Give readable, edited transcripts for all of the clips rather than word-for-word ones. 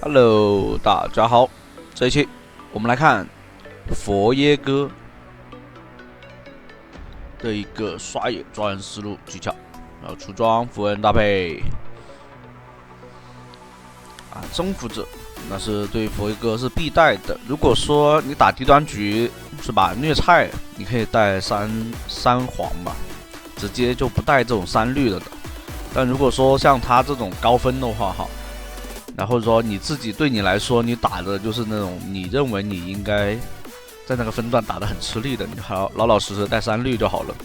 Hello，大家好，这一期我们来看佛耶哥的一个刷野抓人思路技巧，然后出装符文搭配征服者，那是对佛耶哥是必带的。如果说你打低端局是吧，虐菜，你可以带三黄吧，直接就不带这种3绿了的。但如果说像他这种高分的话，哈。然后说你自己对你来说，你打的就是那种你认为你应该在那个分段打得很吃力的，你老老实实带3绿就好了。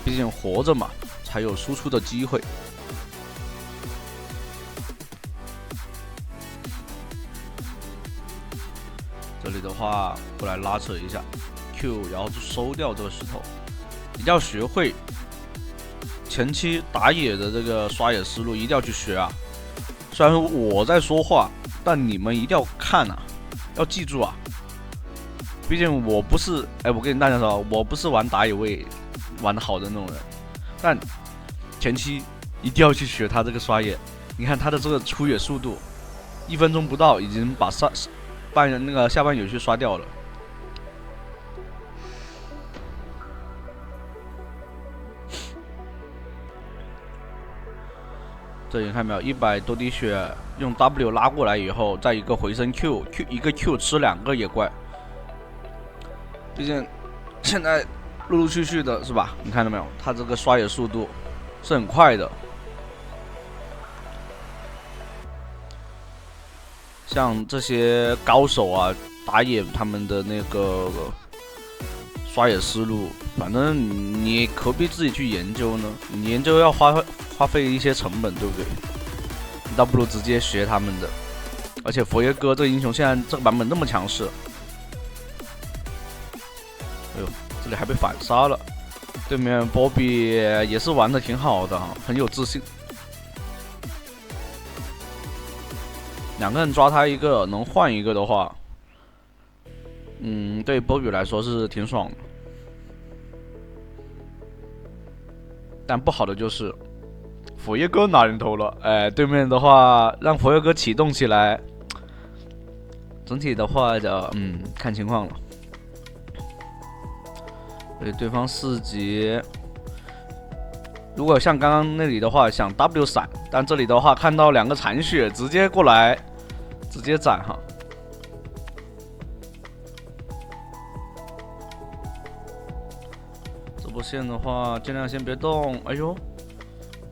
毕竟活着嘛，才有输出的机会。这里的话，过来拉扯一下 Q， 然后就收掉这个石头。一定要学会前期打野的这个刷野思路，一定要去学啊。虽然说我在说话，但你们一定要看啊，要记住啊。毕竟我不是，我跟大家说，我不是玩打野位玩得好的那种人，但前期一定要去学他这个刷野。你看他的这个出野速度，1分钟不到已经把下半野区刷掉了。这里看到没有，100多滴血，用 W 拉过来以后，再一个回身 Q， 一个 Q 吃2个野怪。毕竟现在陆陆续续的是吧？你看到没有？他这个刷野速度是很快的。像这些高手啊，打野他们的那个刷野思路，反正你何必自己去研究呢？你研究要花费一些成本，对不对？你倒不如直接学他们的。而且佛耶哥这个英雄现在这个版本那么强势，哎呦，这里还被反杀了。对面波比也是玩的挺好的，很有自信。2个人抓他一个，能换一个的话，对波比来说是挺爽的。但不好的就是佛耶哥拿人头了，对面的话让佛耶哥启动起来，整体的话就看情况了。对方4级，如果像刚刚那里的话想 W 闪，但这里的话看到2个残血，直接过来直接斩哈。这波线的话尽量先别动，哎呦，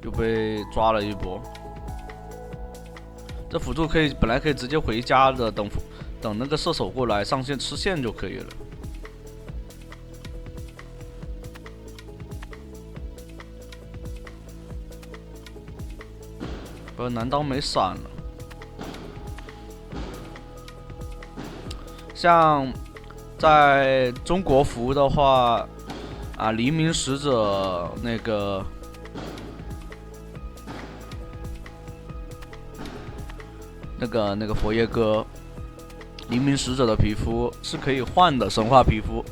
又被抓了一波。这辅助本来可以直接回家的，等那个射手过来上线吃线就可以了。男刀没闪了。像在中国服的话，黎明使者那个佛耶哥，黎明使者的皮肤是可以换的，神话皮肤。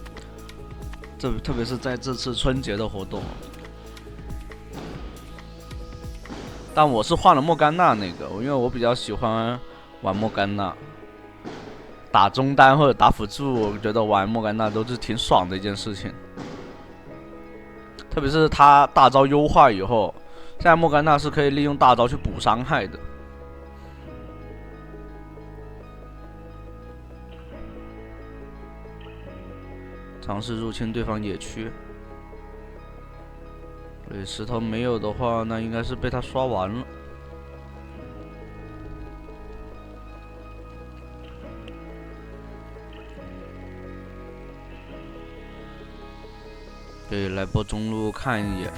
特别是在这次春节的活动。但我是换了莫甘娜那个，因为我比较喜欢玩莫甘娜，打中单或者打辅助，我觉得玩莫甘娜都是挺爽的一件事情。特别是他大招优化以后，现在莫甘娜是可以利用大招去补伤害的。尝试入侵对方野区。对，石头没有的话，那应该是被他刷完了。对，来波中路看一眼。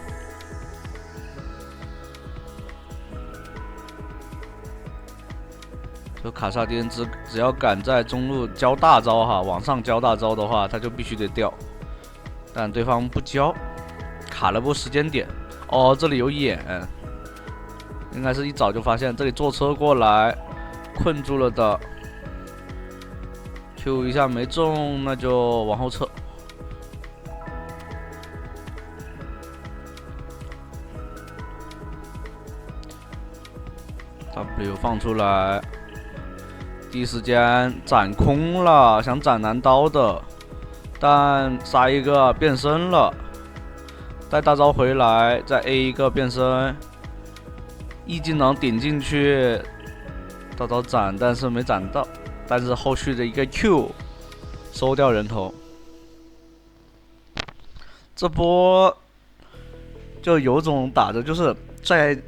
这卡萨丁只要敢在中路交大招哈，往上交大招的话，他就必须得掉。但对方不交。卡了波时间点，这里有眼，应该是一早就发现，这里坐车过来，困住了的 ，Q 一下没中，那就往后撤。W 放出来，第一时间斩空了，想斩蓝刀的，但杀一个变身了，带大招回来，再 A 一个变身，E 技能顶进去，大招斩，但是没斩到，但是后续的一个 Q 收掉人头，这波就有种打的就是在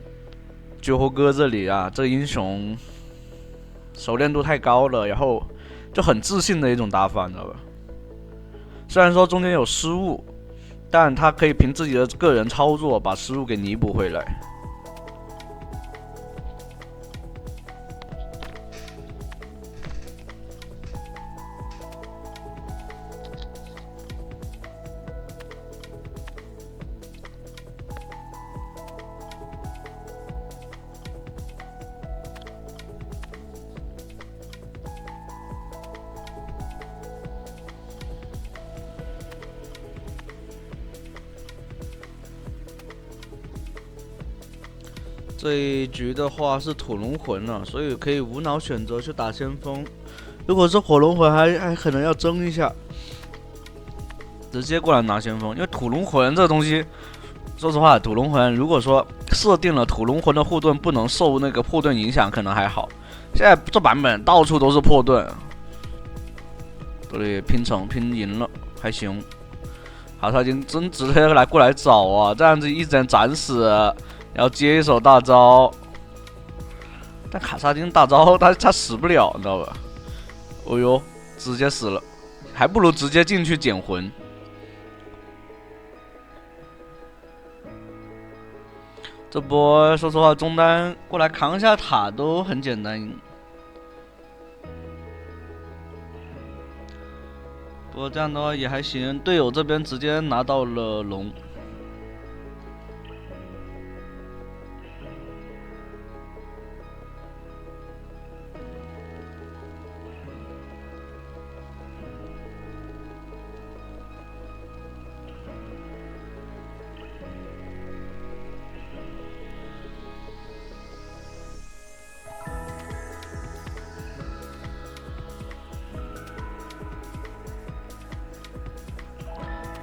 绝活哥这里啊，这英雄熟练度太高了，然后就很自信的一种打法，你知道吧？虽然说中间有失误，但他可以凭自己的个人操作把失误给弥补回来。这一局的话是土龙魂了，所以可以无脑选择去打先锋。如果是火龙魂还可能要争一下，直接过来拿先锋。因为土龙魂这东西，说实话，土龙魂如果说设定了土龙魂的护盾不能受那个破盾影响，可能还好。现在这版本到处都是破盾，这里拼赢了，还行。卡萨金真直接过来找啊，这样子一人斩死。然后接一手大招，但卡萨丁大招他死不了，你知道吧？哦呦，直接死了，还不如直接进去捡魂。这波说实话，中单过来扛一下塔都很简单。不过这样的话也还行，队友这边直接拿到了龙。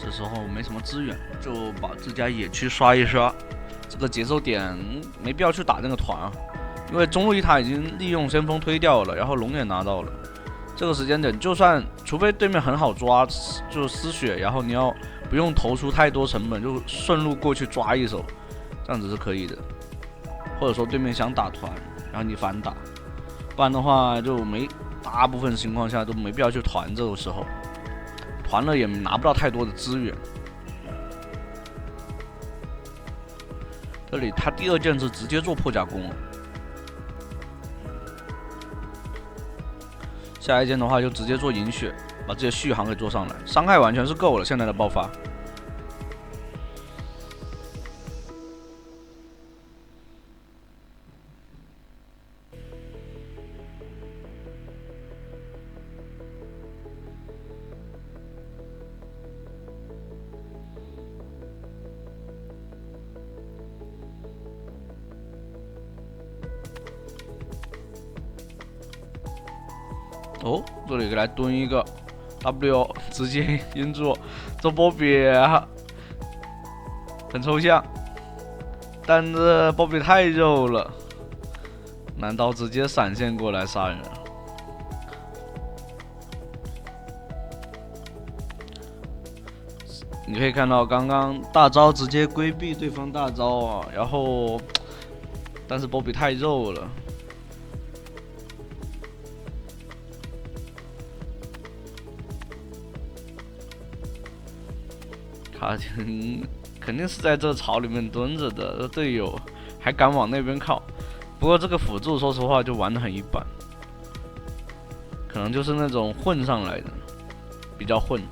这时候没什么资源，就把自家野区刷一刷。这个节奏点没必要去打那个团啊，因为中路一塔已经利用先锋推掉了，然后龙也拿到了。这个时间点，就算除非对面很好抓，就丝血，然后你要不用投出太多成本，就顺路过去抓一手，这样子是可以的。或者说对面想打团，然后你反打，不然的话就大部分情况下都没必要去团。这个时候团了也拿不到太多的资源。这里他第二件是直接做破甲弓了，下一件的话就直接做银血，把自己的续航给做上来，伤害完全是够了。现在的爆发。哦，这里给来蹲一个 W， 直接阴住。这波比很抽象，但是波比太肉了，难道直接闪现过来杀人？你可以看到刚刚大招直接规避对方大招啊，然后但是波比太肉了。卡廷肯定是在这草里面蹲着的，队友还敢往那边靠。不过这个辅助说实话就玩得很一般，可能就是那种混上来的，比较混。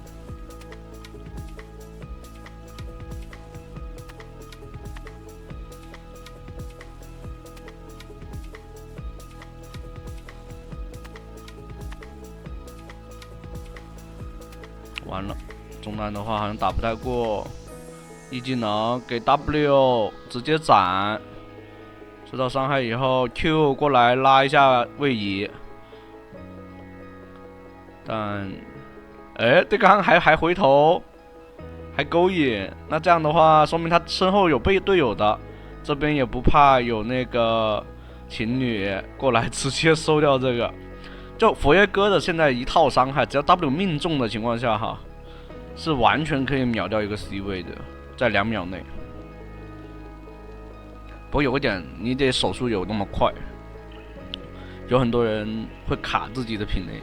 完了。中单的话好像打不太过，一技能给 W 直接斩，受到伤害以后 ，Q 过来拉一下位移，但，对方还回头，还勾引，那这样的话，说明他身后有队友的，这边也不怕有那个情侣过来直接收掉这个。就佛耶哥的现在一套伤害，只要 W 命中的情况下哈，是完全可以秒掉一个 C 位的，在2秒内。不过有个点，你得手速有那么快，有很多人会卡自己的品类。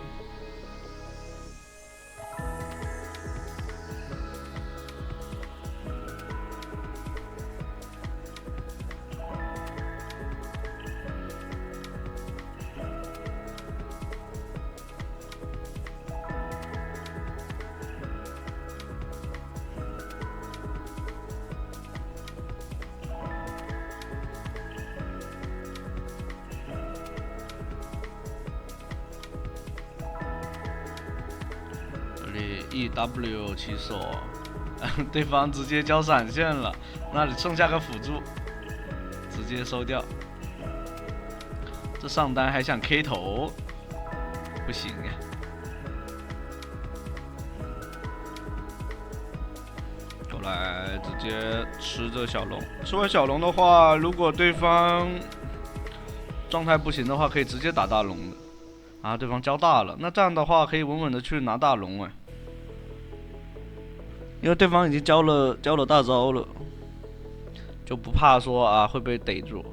EW 起手，对方直接交闪现了，那里剩下个辅助，直接收掉。这上单还想 K 头，不行呀。过来直接吃这小龙，吃完小龙的话，如果对方状态不行的话，可以直接打大龙的。啊，对方交大了，那这样的话可以稳稳的去拿大龙哎。因为对方已经交了大招了，就不怕说啊会被逮住。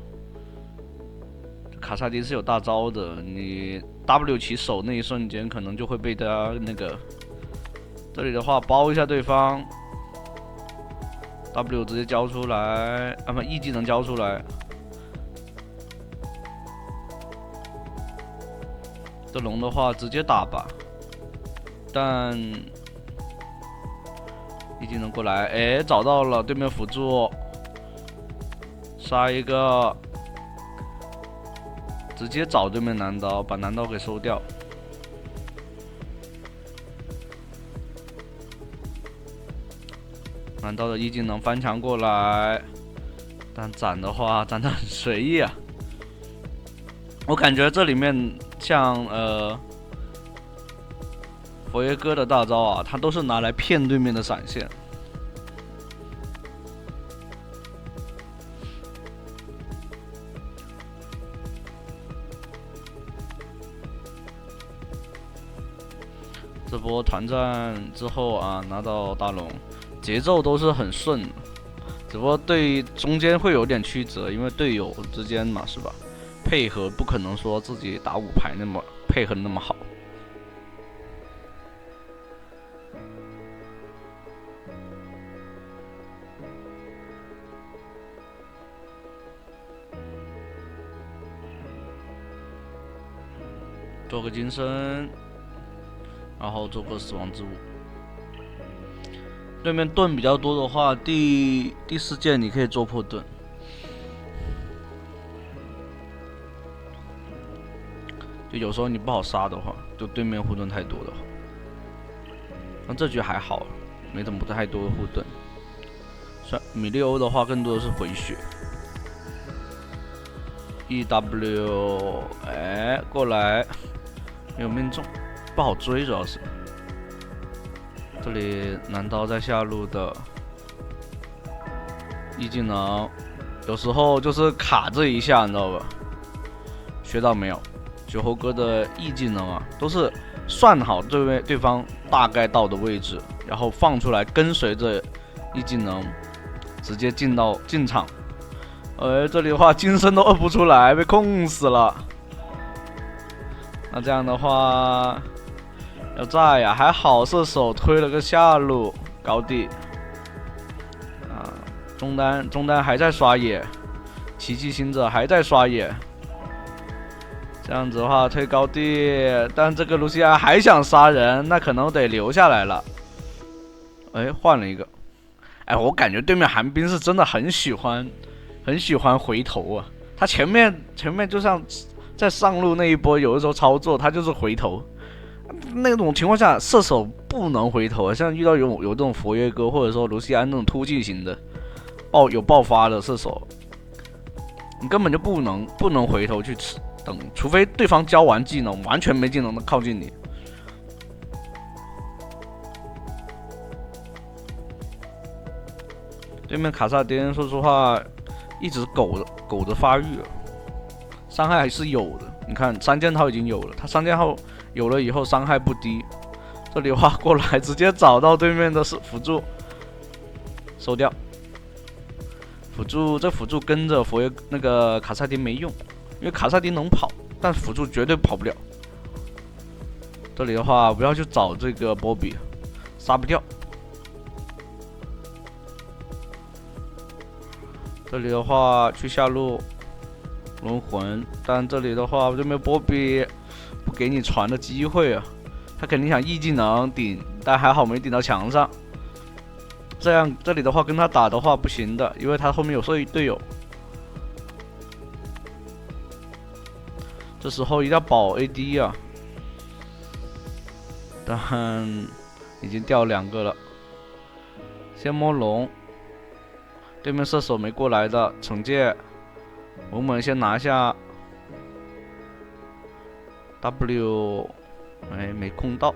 卡萨丁是有大招的，你 W 起手那一瞬间可能就会被他那个。这里的话包一下对方 ，W 直接交出来，不 E 技能交出来。这龙的话直接打吧，但。一技能过来，找到了对面辅助，杀一个，直接找对面男刀，把男刀给收掉。男刀的一技能翻墙过来，但斩的话斩得很随意啊。我感觉这里面像佛耶哥的大招啊，他都是拿来骗对面的闪现。这波团战之后啊，拿到大龙，节奏都是很顺的，只不过对中间会有点曲折，因为队友之间嘛，是吧？配合不可能说自己打5排那么配合那么好。做个金身，然后做个死亡之舞。对面盾比较多的话，第4件你可以做破盾。就有时候你不好杀的话，就对面护盾太多的话，那这局还好，没怎么太多的护盾。米利欧的话更多的是回血。EW 过来。没有命中，不好追，主要是这里男刀在下路的一技能，有时候就是卡这一下，你知道吧？学到没有？酒后哥的 E 技能啊，都是算好对方大概到的位置，然后放出来，跟随着 E 技能直接进场。这里的话金身都不出来，被控死了。那这样的话，要炸呀！还好射手推了个下路高地，啊，中单还在刷野，奇迹行者还在刷野。这样子的话推高地，但这个卢西亚还想杀人，那可能得留下来了。换了一个。我感觉对面寒冰是真的很喜欢回头啊，他前面就像。在上路那一波，有的时候操作他就是回头，那种情况下射手不能回头，像遇到有这种佛耶哥或者说卢锡安那种突进型的，有爆发的射手，你根本就不能回头去等，除非对方交完技能，完全没技能的靠近你。对面卡萨丁说实话一直苟着发育，伤害还是有的。你看3件套已经有了，他3件套有了以后伤害不低。这里的话过来直接找到对面的是辅助，收掉。辅助跟着那个卡萨丁没用，因为卡萨丁能跑，但辅助绝对跑不了。这里的话不要去找这个波比，杀不掉。这里的话去下路轮魂，但这里的话就没有波比，不给你传的机会啊。他肯定想 E 技能顶，但还好没顶到墙上。这样这里的话跟他打的话不行的，因为他后面有队友。这时候一定要保 AD 啊，但已经掉2个了。先摸龙。对面射手没过来的，惩戒，我们先拿下 W， 哎，没控到，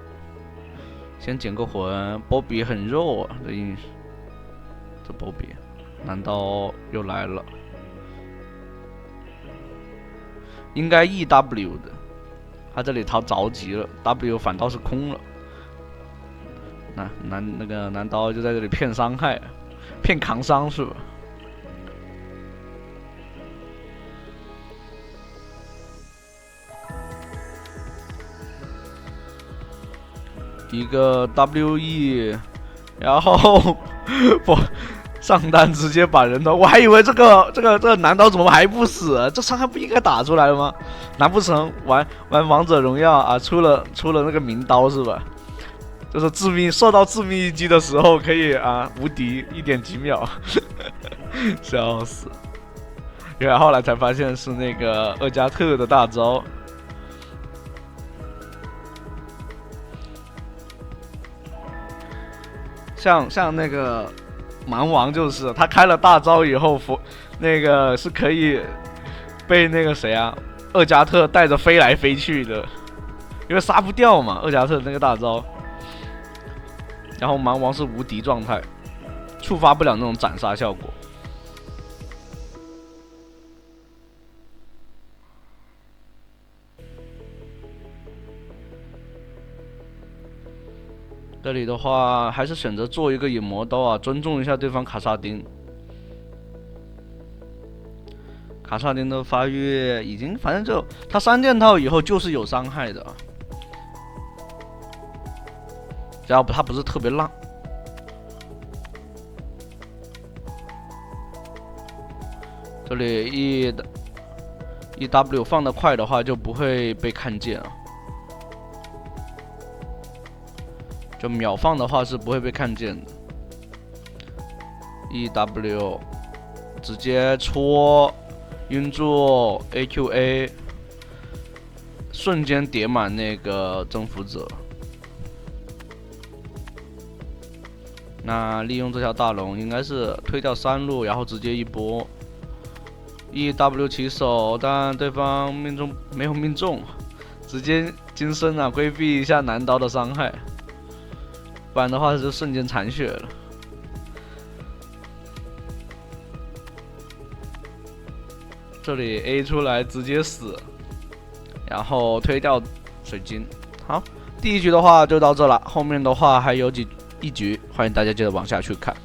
先捡个魂。波比很肉啊，这波比，难道又来了？应该 EW 的，他这里他着急了 ，W 反倒是空了。那个男刀就在这里骗伤害。骗扛伤是吧？一个 WE， 然后不上单直接把人头，我还以为这个男刀怎么还不死啊？这伤害不应该打出来了吗？难不成玩王者荣耀啊？出了那个名刀是吧？就是受到致命一击的时候可以啊无敌1点几秒，笑死！原来后来才发现是那个2加特的大招。像那个蛮王就是他开了大招以后，那个是可以被那个谁啊2加特带着飞来飞去的，因为杀不掉嘛2加特那个大招。然后蛮王是无敌状态，触发不了那种斩杀效果。这里的话还是选择做一个引魔刀啊，尊重一下对方卡萨丁。卡萨丁的发育已经，反正就他3件套以后就是有伤害的。只要他不是特别烂，这里EW 放得快的话就不会被看见啊，就秒放的话是不会被看见的。EW 直接戳晕住 AQA， 瞬间叠满那个征服者。那利用这条大龙应该是推掉3路，然后直接一波 EW 起手，但对方没有命中，直接金身啊规避一下男刀的伤害，不然的话就瞬间残血了。这里 A 出来直接死，然后推掉水晶。好，第1局的话就到这了，后面的话还有一局，欢迎大家记得往下去看。